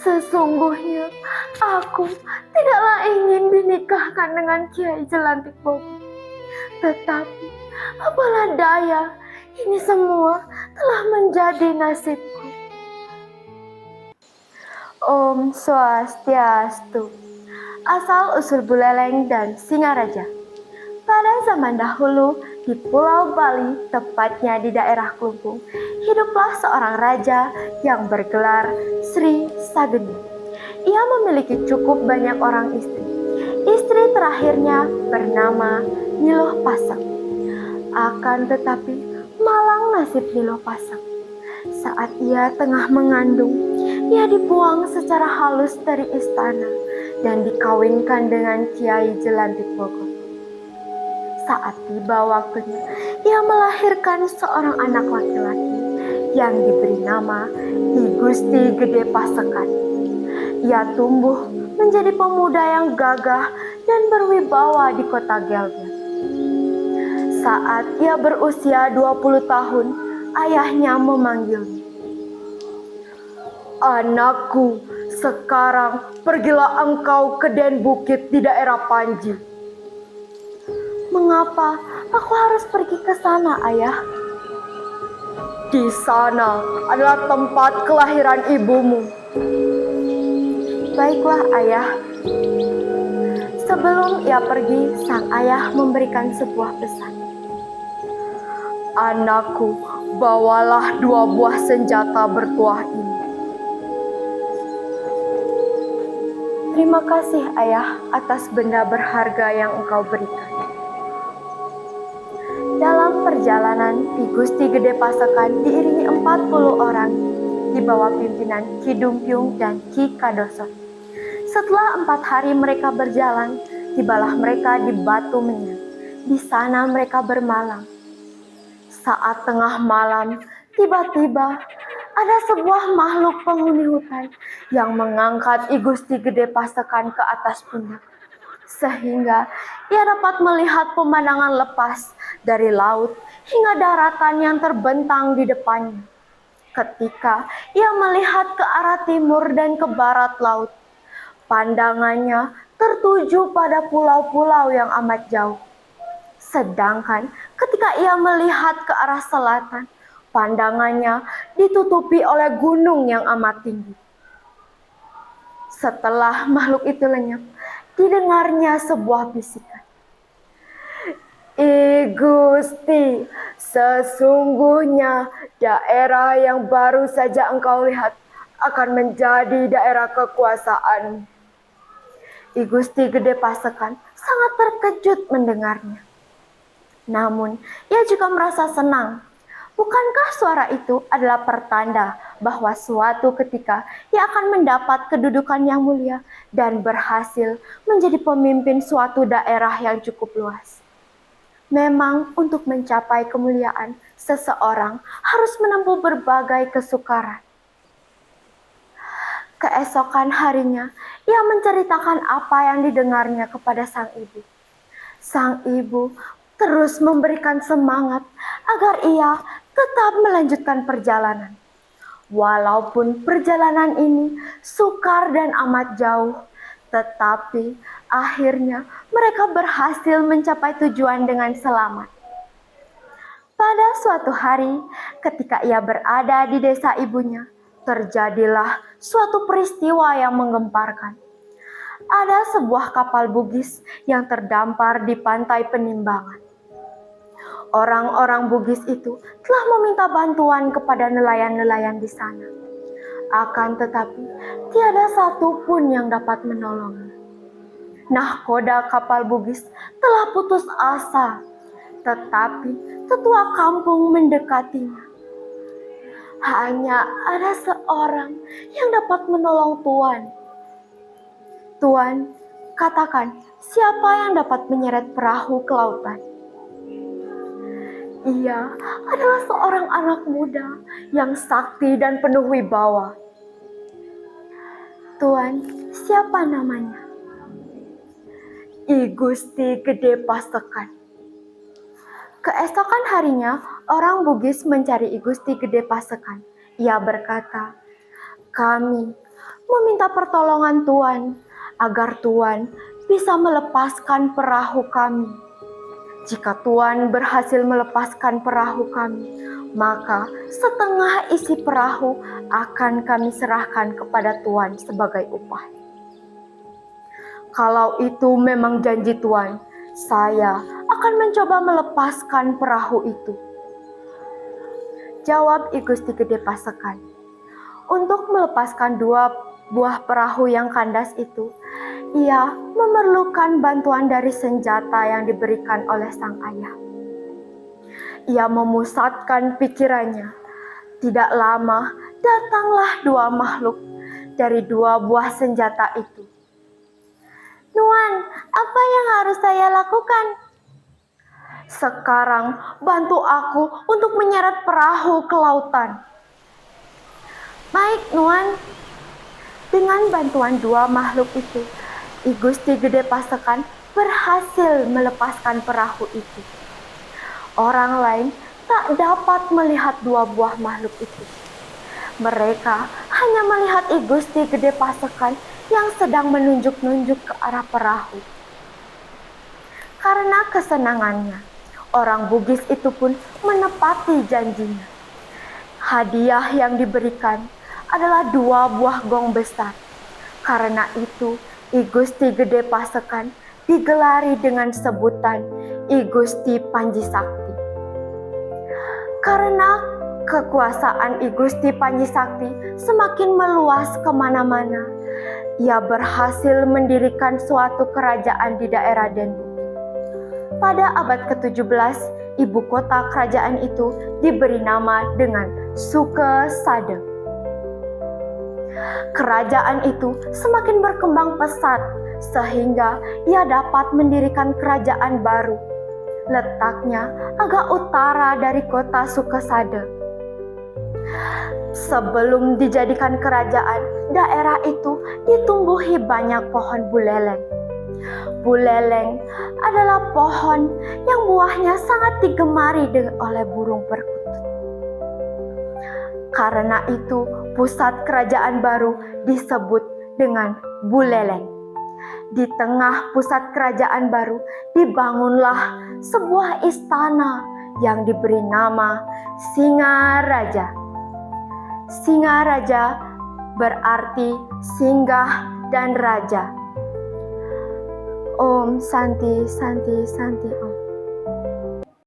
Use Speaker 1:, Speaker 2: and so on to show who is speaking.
Speaker 1: Sesungguhnya aku tidaklah ingin dinikahkan dengan Kiai Jelantik Bogor. Tetapi apalah daya, ini semua telah menjadi nasibku. Om Swastiastu. Asal usul Buleleng dan Singaraja. Pada zaman dahulu, di Pulau Bali, tepatnya di daerah Klungkung, hiduplah seorang raja yang bergelar Sri Sageni. Ia memiliki cukup banyak orang istri. Istri terakhirnya bernama Niloh Pasang. Akan tetapi, malang nasib Niloh Pasang. Saat ia tengah mengandung, ia dibuang secara halus dari istana dan dikawinkan dengan Kiai Jelantik Bogor. Saat tiba waktunya, ia melahirkan seorang anak laki-laki yang diberi nama Ki Gusti Gede Pasekan. Ia tumbuh menjadi pemuda yang gagah dan berwibawa di kota Gelgel. Saat ia berusia 20 tahun, ayahnya memanggilnya. Anakku, sekarang pergilah engkau ke Den Bukit di daerah Panji. Mengapa aku harus pergi ke sana, ayah? Di sana adalah tempat kelahiran ibumu. Baiklah, ayah. Sebelum ia pergi, sang ayah memberikan sebuah pesan. Anakku, bawalah 2 buah senjata bertuah ini. Terima kasih, ayah, atas benda berharga yang engkau berikan. Dalam perjalanan, Ki Gusti Gede Pasekan diiringi 40 orang di bawah pimpinan Ki Dumpiung dan Ki Kadoso. Setelah 4 hari mereka berjalan, tibalah mereka di Batu Menyang. Di sana mereka bermalam. Saat tengah malam, tiba-tiba ada sebuah makhluk penghuni hutan yang mengangkat I Gusti Gede Pasekan ke atas pundak, sehingga ia dapat melihat pemandangan lepas dari laut hingga daratan yang terbentang di depannya. Ketika ia melihat ke arah timur dan ke barat laut, pandangannya tertuju pada pulau-pulau yang amat jauh. Sedangkan ketika ia melihat ke arah selatan, pandangannya ditutupi oleh gunung yang amat tinggi. Setelah makhluk itu lenyap, didengarnya sebuah bisikan. I Gusti, sesungguhnya daerah yang baru saja engkau lihat akan menjadi daerah kekuasaan. I Gusti Gede Pasekan sangat terkejut mendengarnya. Namun, ia juga merasa senang. Bukankah suara itu adalah pertanda bahwa suatu ketika ia akan mendapat kedudukan yang mulia dan berhasil menjadi pemimpin suatu daerah yang cukup luas? Memang untuk mencapai kemuliaan, seseorang harus menempuh berbagai kesukaran. Keesokan harinya, ia menceritakan apa yang didengarnya kepada sang ibu. Sang ibu terus memberikan semangat agar ia tetap melanjutkan perjalanan. Walaupun perjalanan ini sukar dan amat jauh, tetapi akhirnya mereka berhasil mencapai tujuan dengan selamat. Pada suatu hari, ketika ia berada di desa ibunya, terjadilah suatu peristiwa yang menggemparkan. Ada sebuah kapal Bugis yang terdampar di pantai Penimbangan. Orang-orang Bugis itu telah meminta bantuan kepada nelayan-nelayan di sana. Akan tetapi, tiada satupun yang dapat menolongnya. Nahkoda kapal Bugis telah putus asa, tetapi tetua kampung mendekatinya. Hanya ada seorang yang dapat menolong Tuan. Tuan, katakan, siapa yang dapat menyeret perahu ke lautan? Ia adalah seorang anak muda yang sakti dan penuh wibawa. Tuan, siapa namanya? I Gusti Gede Pasekan. Keesokan harinya, orang Bugis mencari I Gusti Gede Pasekan. Ia berkata, "Kami meminta pertolongan Tuan, agar Tuan bisa melepaskan perahu kami. Jika Tuan berhasil melepaskan perahu kami, maka setengah isi perahu akan kami serahkan kepada Tuan sebagai upah. Kalau itu memang janji Tuan, saya akan mencoba melepaskan perahu itu," jawab I Gusti Gede Pasekan. Untuk melepaskan 2 buah perahu yang kandas itu, ia memerlukan bantuan dari senjata yang diberikan oleh sang ayah. Ia memusatkan pikirannya. Tidak lama, datanglah 2 makhluk dari 2 buah senjata itu. "Nuan, apa yang harus saya lakukan?" "Sekarang bantu aku untuk menyeret perahu ke lautan." "Baik, Nuan." Dengan bantuan 2 makhluk itu, I Gusti Gede Pasekan berhasil melepaskan perahu itu. Orang lain tak dapat melihat 2 buah makhluk itu. Mereka hanya melihat I Gusti Gede Pasekan yang sedang menunjuk-nunjuk ke arah perahu. Karena kesenangannya, orang Bugis itu pun menepati janjinya. Hadiah yang diberikan adalah 2 buah gong besar. Karena itu, I Gusti Gede Pasekan digelari dengan sebutan I Gusti Panji Sakti. Karena kekuasaan I Gusti Panji Sakti semakin meluas kemana-mana, ia berhasil mendirikan suatu kerajaan di daerah Denbuk. Pada abad ke-17, ibu kota kerajaan itu diberi nama dengan Sukesada. Kerajaan itu semakin berkembang pesat sehingga ia dapat mendirikan kerajaan baru. Letaknya agak utara dari kota Sukesada. Sebelum dijadikan kerajaan, daerah itu ditumbuhi banyak pohon buleleng. Buleleng adalah pohon yang buahnya sangat digemari oleh burung perkutut. Karena itu, pusat kerajaan baru disebut dengan Buleleng. Di tengah pusat kerajaan baru dibangunlah sebuah istana yang diberi nama Singaraja. Singaraja berarti singgah dan raja. Om Santi Santi Santi Om.